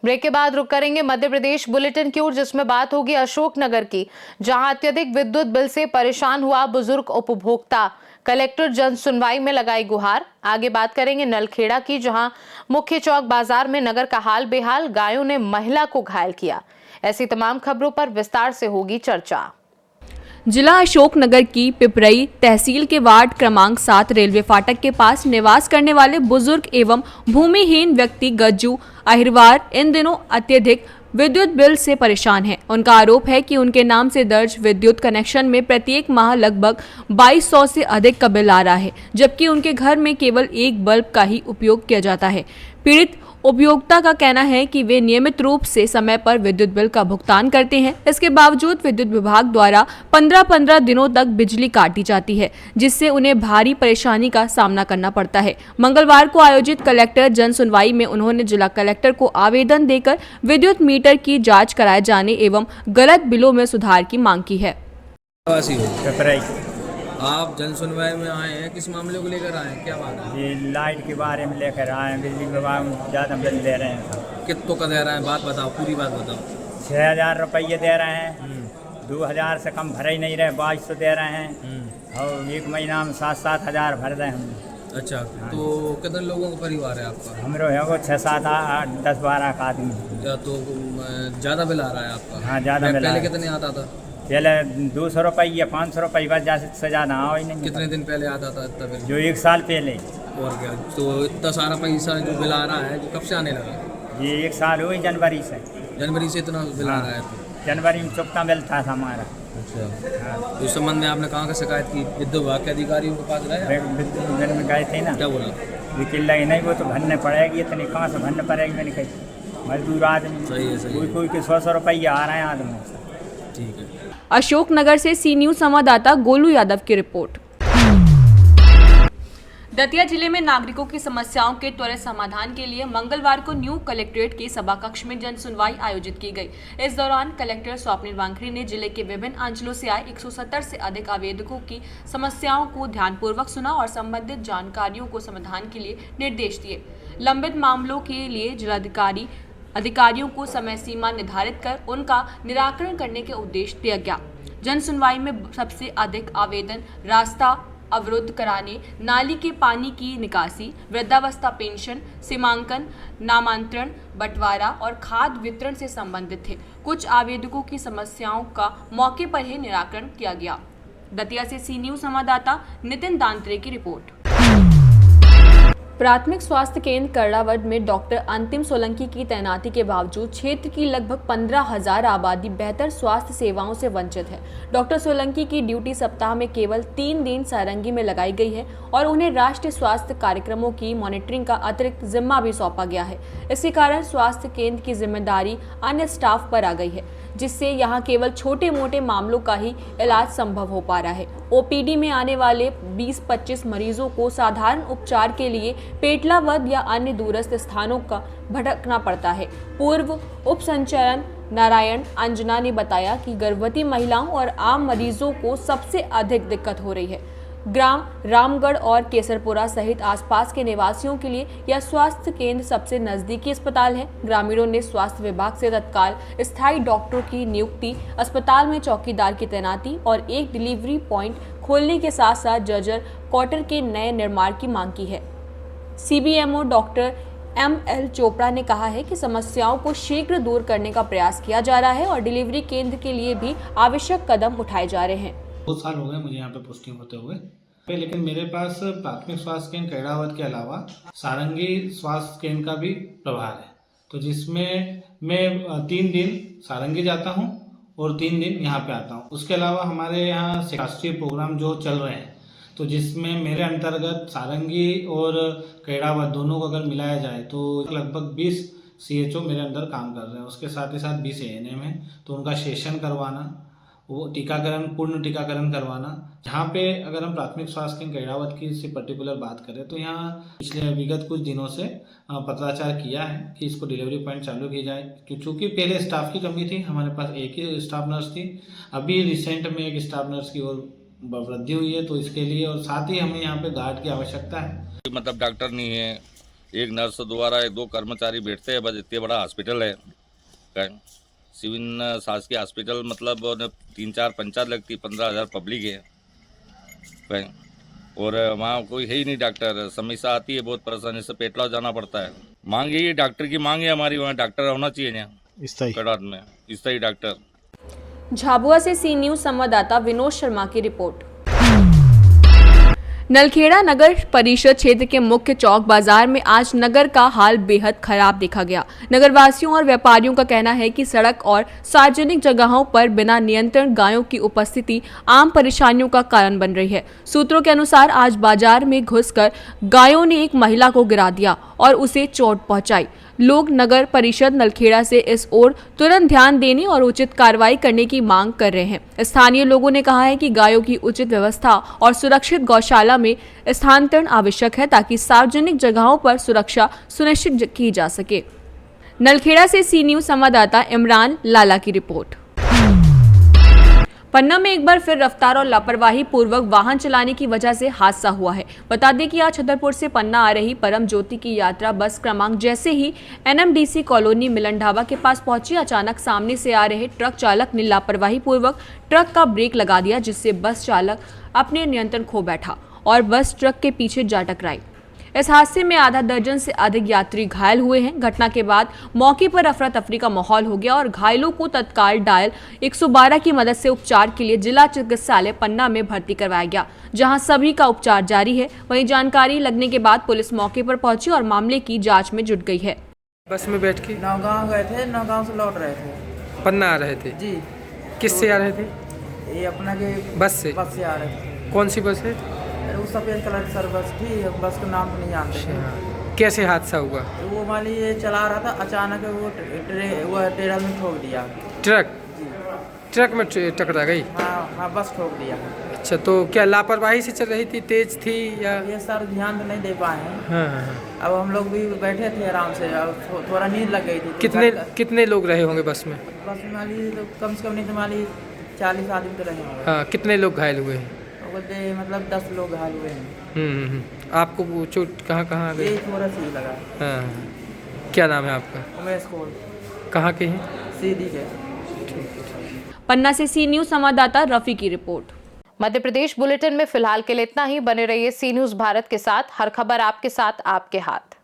Break के बाद रुक करेंगे मध्य प्रदेश बुलेटिन की ओर, जिसमें बात होगी अशोकनगर की, जहां अत्यधिक विद्युत बिल से परेशान हुआ बुजुर्ग उपभोक्ता। कलेक्टर जन सुनवाई में लगाई गुहार। आगे बात करेंगे नलखेड़ा की, जहां मुख्य चौक बाजार में नगर का हाल बेहाल, गायों ने महिला को घायल किया। ऐसी तमाम खबरों पर विस्तार से होगी चर्चा। जिला अशोकनगर की पिपरई तहसील के वार्ड क्रमांक 7 रेलवे फाटक के पास निवास करने वाले बुजुर्ग एवं भूमिहीन व्यक्ति गज्जू अहिरवार इन दिनों अत्यधिक विद्युत बिल से परेशान हैं। उनका आरोप है कि उनके नाम से दर्ज विद्युत कनेक्शन में प्रत्येक माह लगभग 2200 से अधिक का बिल आ रहा है, जबकि उनके घर में केवल एक बल्ब का ही उपयोग किया जाता है। पीड़ित उपभोक्ता का कहना है कि वे नियमित रूप से समय पर विद्युत बिल का भुगतान करते हैं। इसके बावजूद विद्युत विभाग द्वारा 15-15 दिनों तक बिजली काटी जाती है, जिससे उन्हें भारी परेशानी का सामना करना पड़ता है। मंगलवार को आयोजित कलेक्टर जन सुनवाई में उन्होंने जिला कलेक्टर को आवेदन देकर विद्युत मीटर की जाँच कराए जाने एवं गलत बिलों में सुधार की मांग की है। आप जन सुनवाई में आए हैं, किस मामले को लेकर आए हैं, क्या बात है? ये लाइट के बारे में लेकर आए हैं। बिजली विभाग ज़्यादा बिल दे रहे हैं। कितनों का दे रहे हैं, बात बताओ, पूरी बात बताओ। 6000 रुपये दे रहे हैं। 2000 से कम भरे ही नहीं रहे, 2200 दे रहे हैं। और एक महीना में 7-7 हज़ार भर रहे हम। अच्छा, तो कितने लोगों का परिवार है आपका? हमरो है वो 6-7-8 10-12 का आदमी। या तो ज़्यादा बिल आ रहा है आपका? हाँ, ज़्यादा बिल। पहले कितने आता था? पहले 200 रुपये या 500 रुपये, बस से ज़्यादा आओ ही नहीं। कितने दिन पहले आता था इतना बिल? जो 1 साल पहले। और क्या, तो इतना सारा पैसा जो बिल आ रहा है, जो कब से आने लगा? ये 1 साल हुई जनवरी से। जनवरी से इतना बिल आ रहा है? जनवरी में चुकता बिल था हमारा। अच्छा, तो इस संबंध में आपने कहाँ का शिकायत की? विद्युत विभाग के अधिकारियों के पास गए? विद्युत में गए थे ना। क्या बोला? वकील लगे नहीं, वो तो भरने पड़ेगी, इतनी कहाँ से भरने पड़ेगी। मैंने कही मजदूर आदमी, सही है, सही है। कोई के 100 रुपये आ रहे हैं आदमी। ठीक है। अशोकनगर से सी न्यूज संवाददाता गोलू यादव की रिपोर्ट। दतिया जिले में नागरिकों की समस्याओं के त्वरित समाधान के लिए मंगलवार को न्यू कलेक्ट्रेट के सभा कक्ष में जन सुनवाई आयोजित की गई। इस दौरान कलेक्टर स्वप्निल वांखरी ने जिले के विभिन्न अंचलों से आए 170 से अधिक आवेदकों की समस्याओं को ध्यानपूर्वक सुना और संबंधित जानकारियों को समाधान के लिए निर्देश दिए। लंबित मामलों के लिए अधिकारियों को समय सीमा निर्धारित कर उनका निराकरण करने के उद्देश्य दिया गया। जन सुनवाई में सबसे अधिक आवेदन रास्ता अवरुद्ध कराने, नाली के पानी की निकासी, वृद्धावस्था पेंशन, सीमांकन, नामांतरण, बंटवारा और खाद वितरण से संबंधित थे। कुछ आवेदकों की समस्याओं का मौके पर ही निराकरण किया गया। दतिया से सी न्यूज संवाददाता नितिन दांत्रे की रिपोर्ट। प्राथमिक स्वास्थ्य केंद्र करड़ावद में डॉक्टर अंतिम सोलंकी की तैनाती के बावजूद क्षेत्र की लगभग 15,000 आबादी बेहतर स्वास्थ्य सेवाओं से वंचित है। डॉक्टर सोलंकी की ड्यूटी सप्ताह में केवल 3 दिन सारंगी में लगाई गई है और उन्हें राष्ट्रीय स्वास्थ्य कार्यक्रमों की मॉनिटरिंग का अतिरिक्त जिम्मा भी सौंपा गया है। इसी कारण स्वास्थ्य केंद्र की जिम्मेदारी अन्य स्टाफ पर आ गई है, जिससे यहाँ केवल छोटे मोटे मामलों का ही इलाज संभव हो पा रहा है। ओपीडी में आने वाले 20-25 मरीजों को साधारण उपचार के लिए पेटलावद या अन्य दूरस्थ स्थानों का भटकना पड़ता है। पूर्व उप संचालन नारायण अंजना ने बताया कि गर्भवती महिलाओं और आम मरीजों को सबसे अधिक दिक्कत हो रही है। ग्राम रामगढ़ और केसरपुरा सहित आसपास के निवासियों के लिए यह स्वास्थ्य केंद्र सबसे नजदीकी अस्पताल है। ग्रामीणों ने स्वास्थ्य विभाग से तत्काल स्थायी डॉक्टरों की नियुक्ति, अस्पताल में चौकीदार की तैनाती और एक डिलीवरी पॉइंट खोलने के साथ साथ जर्जर क्वार्टर के नए निर्माण की मांग की है। सीबीएमओ डॉक्टर ML चोपड़ा ने कहा है कि समस्याओं को शीघ्र दूर करने का प्रयास किया जा रहा है और डिलीवरी केंद्र के लिए भी आवश्यक कदम उठाए जा रहे हैं। 2 साल हो गए मुझे यहाँ पे पोस्टिंग होते हुए, लेकिन मेरे पास प्राथमिक स्वास्थ्य केंद्र कैरावत के अलावा सारंगी स्वास्थ्य केंद्र का भी प्रभार है, तो जिसमें मैं 3 दिन सारंगी जाता हूँ और 3 दिन यहाँ पे आता हूँ। उसके अलावा हमारे यहाँ राष्ट्रीय प्रोग्राम जो चल रहे हैं, तो जिसमें मेरे अंतर्गत सारंगी और कैरावत दोनों को अगर मिलाया जाए तो लगभग 20 CHO मेरे अंदर काम कर रहे हैं। उसके साथ ही साथ 20 ANM है, तो उनका सेशन करवाना, वो टीकाकरण, पूर्ण टीकाकरण करवाना। जहाँ पे अगर हम प्राथमिक स्वास्थ्य केंद्र कैरावत की से पर्टिकुलर बात करें तो यहाँ पिछले विगत कुछ दिनों से पत्राचार किया है कि इसको डिलीवरी पॉइंट चालू की जाए, क्योंकि पहले स्टाफ की कमी थी, हमारे पास एक ही स्टाफ नर्स थी। अभी रिसेंट में एक स्टाफ नर्स की और वृद्धि हुई है, तो इसके लिए और साथ ही हमें यहाँ पे गार्ड की आवश्यकता है। मतलब डॉक्टर नहीं है, एक नर्स द्वारा 1-2 कर्मचारी बैठते हैं, बस इतने बड़ा हॉस्पिटल है क्या? सिविल शासकीय हॉस्पिटल मतलब 3-4 पंचायत लगती, 15,000 पब्लिक है क्या? और वहाँ कोई है ही नहीं डॉक्टर। समस्या आती है बहुत परेशानी से, पेटलाव जाना पड़ता है। मांग यही है, डॉक्टर की मांग है हमारी, वहाँ डॉक्टर होना चाहिए ना कैड़ावत में, स्थायी डॉक्टर। झाबुआ से सी न्यूज संवाददाता विनोद शर्मा की रिपोर्ट। नलखेड़ा नगर परिषद क्षेत्र के मुख्य चौक बाजार में आज नगर का हाल बेहद खराब देखा गया। नगरवासियों और व्यापारियों का कहना है कि सड़क और सार्वजनिक जगहों पर बिना नियंत्रण गायों की उपस्थिति आम परेशानियों का कारण बन रही है। सूत्रों के अनुसार आज बाजार में घुसकर गायों ने एक महिला को गिरा दिया और उसे चोट पहुंचाई। लोग नगर परिषद नलखेड़ा से इस ओर तुरंत ध्यान देने और उचित कार्रवाई करने की मांग कर रहे हैं। स्थानीय लोगों ने कहा है कि गायों की उचित व्यवस्था और सुरक्षित गौशाला में स्थानांतरण आवश्यक है ताकि सार्वजनिक जगहों पर सुरक्षा सुनिश्चित की जा सके। नलखेड़ा से सी न्यूज संवाददाता इमरान लाला की रिपोर्ट। पन्ना में एक बार फिर रफ्तार और लापरवाही पूर्वक वाहन चलाने की वजह से हादसा हुआ है। बता दें कि आज छतरपुर से पन्ना आ रही परम ज्योति की यात्रा बस क्रमांक जैसे ही एनएमडीसी कॉलोनी मिलन ढाबा के पास पहुंची, अचानक सामने से आ रहे ट्रक चालक ने लापरवाही पूर्वक ट्रक का ब्रेक लगा दिया, जिससे बस चालक अपने नियंत्रण खो बैठा और बस ट्रक के पीछे जा टकराई। इस हादसे में आधा दर्जन से अधिक यात्री घायल हुए हैं। घटना के बाद मौके पर अफरा तफरी का माहौल हो गया और घायलों को तत्काल डायल 112 की मदद से उपचार के लिए जिला चिकित्सालय पन्ना में भर्ती करवाया गया, जहां सभी का उपचार जारी है। वहीं जानकारी लगने के बाद पुलिस मौके पर पहुंची और मामले की जांच में जुट गई है। बस में बैठ के नौगांव गए थे, नौगांव से लौट रहे थे। पन्ना आ रहे थे जी। किससे आ रहे थे? ये अपना के बस से आ रहे थे। कौन सी बस है? वो सफ़ेद कलर की सर बस थी, बस का नाम तो नहीं जानते थे। कैसे हादसा हुआ? वो माली ये चला रहा था, अचानक वो ट्रेलर में ठोक दिया। ट्रक में टकरा गई? हाँ बस ठोक दिया। अच्छा, तो क्या लापरवाही से चल रही थी, तेज थी या? ये सर ध्यान तो नहीं दे पाए हैं। हाँ। अब हम लोग भी बैठे थे आराम से, अब थोड़ा नींद लग गई थी। कितने लोग रहे होंगे बस में? बस में माली तो कम से कम नहीं तो माली 40 आदमी तो रहे होंगे। हाँ, कितने लोग घायल हुए हैं? मतलब 10 लोग घायल हुए हैं। आपको वो चोट कहाँ आ गई? ये थोड़ा सी लगा। हाँ। क्या नाम है आपका? उमेश कोल। कहाँ के हैं? सीधी के। पन्ना से सी न्यूज संवाददाता रफी की रिपोर्ट। मध्य प्रदेश बुलेटिन में फिलहाल के लिए इतना ही। बने रहिए सी न्यूज भारत के साथ। हर खबर आपके साथ, आपके हाथ।